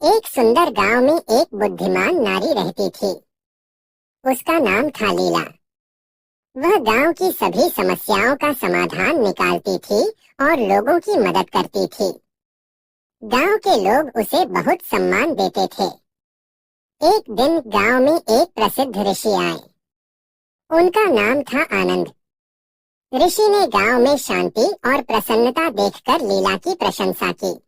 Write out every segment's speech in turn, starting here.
एक सुंदर गांव में एक बुद्धिमान नारी रहती थी। उसका नाम था लीला। वह गांव की सभी समस्याओं का समाधान निकालती थी और लोगों की मदद करती थी। गांव के लोग उसे बहुत सम्मान देते थे। एक दिन गांव में एक प्रसिद्ध ऋषि आए। उनका नाम था आनंद। ऋषि ने गांव में शांति और प्रसन्नता देखकर लीला की प्रशंसा की।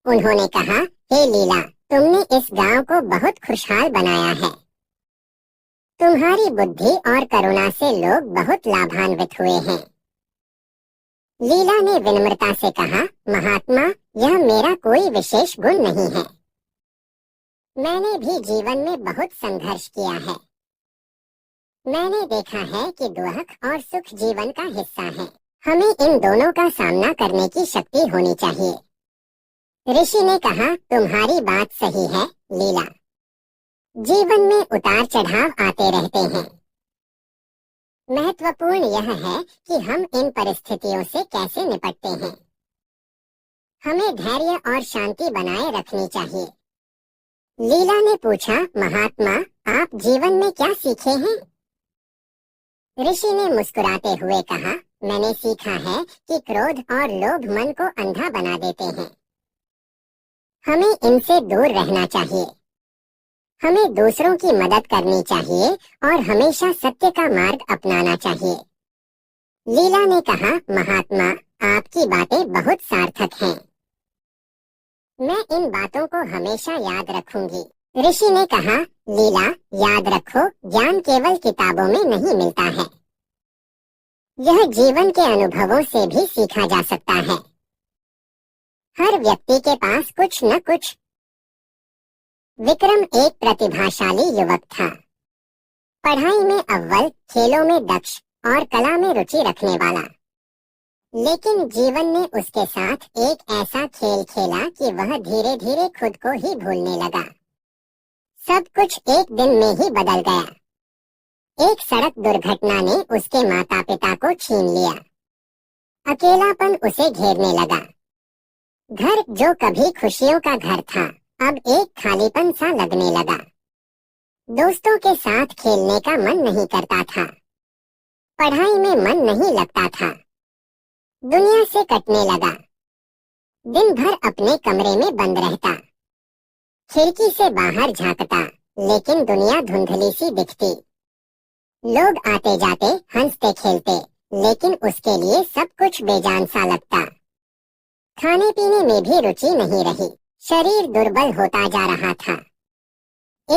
उन्होंने कहा, हे लीला, तुमने इस गांव को बहुत खुशहाल बनाया है। तुम्हारी बुद्धि और करुणा से लोग बहुत लाभान्वित हुए हैं। लीला ने विनम्रता से कहा, महात्मा, यह मेरा कोई विशेष गुण नहीं है। मैंने भी जीवन में बहुत संघर्ष किया है। मैंने देखा है कि दुख और सुख जीवन का हिस्सा है। हमें इन दोनों का सामना करने की शक्ति होनी चाहिए। ऋषि ने कहा, तुम्हारी बात सही है लीला। जीवन में उतार चढ़ाव आते रहते हैं। महत्वपूर्ण यह है कि हम इन परिस्थितियों से कैसे निपटते हैं। हमें धैर्य और शांति बनाए रखनी चाहिए। लीला ने पूछा, महात्मा, आप जीवन में क्या सीखे हैं? ऋषि ने मुस्कुराते हुए कहा, मैंने सीखा है कि क्रोध और लोभ मन को अंधा बना देते हैं। हमें इनसे दूर रहना चाहिए। हमें दूसरों की मदद करनी चाहिए और हमेशा सत्य का मार्ग अपनाना चाहिए। लीला ने कहा, महात्मा, आपकी बातें बहुत सार्थक हैं। मैं इन बातों को हमेशा याद रखूंगी। ऋषि ने कहा, लीला, याद रखो, ज्ञान केवल किताबों में नहीं मिलता है। यह जीवन के अनुभवों से भी सीखा जा सकता है। हर व्यक्ति के पास कुछ न कुछ। विक्रम एक प्रतिभाशाली युवक था। पढ़ाई में अव्वल, खेलों में दक्ष और कला में रुचि रखने वाला। लेकिन जीवन ने उसके साथ एक ऐसा खेल खेला कि वह धीरे धीरे खुद को ही भूलने लगा। सब कुछ एक दिन में ही बदल गया। एक सड़क दुर्घटना ने उसके माता पिता को छीन लिया। अकेलापन उसे घेरने लगा। घर जो कभी खुशियों का घर था, अब एक खालीपन सा लगने लगा। दोस्तों के साथ खेलने का मन नहीं करता था। पढ़ाई में मन नहीं लगता था। दुनिया से कटने लगा। दिन भर अपने कमरे में बंद रहता। खिड़की से बाहर झांकता, लेकिन दुनिया धुंधली सी दिखती। लोग आते जाते, हंसते खेलते, लेकिन उसके लिए सब कुछ बेजान सा लगता। खाने पीने में भी रुचि नहीं रही। शरीर दुर्बल होता जा रहा था।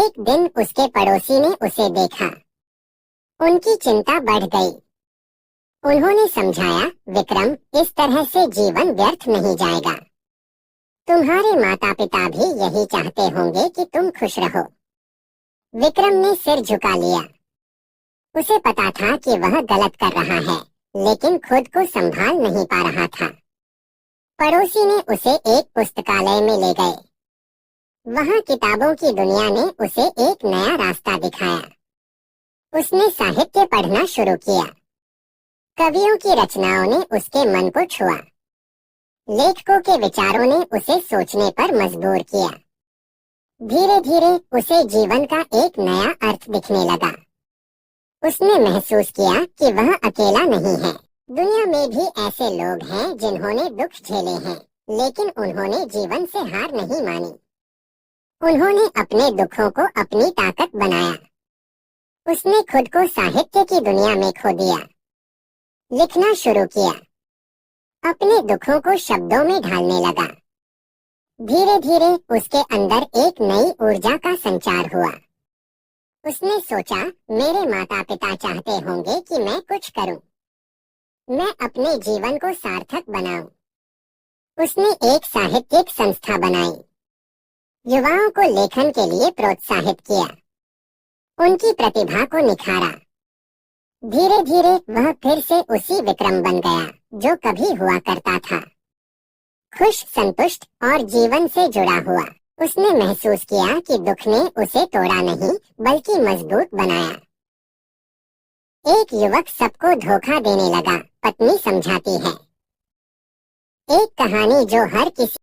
एक दिन उसके पड़ोसी ने उसे देखा। उनकी चिंता बढ़ गई। उन्होंने समझाया, विक्रम, इस तरह से जीवन व्यर्थ नहीं जाएगा। तुम्हारे माता पिता भी यही चाहते होंगे कि तुम खुश रहो। विक्रम ने सिर झुका लिया। उसे पता था कि वह गलत कर रहा है, लेकिन खुद को संभाल नहीं पा रहा था। पड़ोसी ने उसे एक पुस्तकालय में ले गए। वहां किताबों की दुनिया ने उसे एक नया रास्ता दिखाया। उसने साहित्य पढ़ना शुरू किया। कवियों की रचनाओं ने उसके मन को छुआ। लेखकों के विचारों ने उसे सोचने पर मजबूर किया। धीरे धीरे उसे जीवन का एक नया अर्थ दिखने लगा। उसने महसूस किया कि वह अकेला नहीं है। दुनिया में भी ऐसे लोग हैं जिन्होंने दुख झेले हैं, लेकिन उन्होंने जीवन से हार नहीं मानी। उन्होंने अपने दुखों को अपनी ताकत बनाया। उसने खुद को साहित्य की दुनिया में खो दिया। लिखना शुरू किया। अपने दुखों को शब्दों में ढालने लगा। धीरे धीरे उसके अंदर एक नई ऊर्जा का संचार हुआ। उसने सोचा, मेरे माता पिता चाहते होंगे कि मैं कुछ करूं। मैं अपने जीवन को सार्थक बनाऊं। उसने एक साहित्यिक संस्था बनाई। युवाओं को लेखन के लिए प्रोत्साहित किया। उनकी प्रतिभा को निखारा। धीरे धीरे वह फिर से उसी विक्रम बन गया जो कभी हुआ करता था। खुश, संतुष्ट और जीवन से जुड़ा हुआ। उसने महसूस किया कि दुख ने उसे तोड़ा नहीं, बल्कि मजबूत बनाया। एक युवक सबको धोखा देने लगा, पत्नी समझाती है। एक कहानी जो हर किसी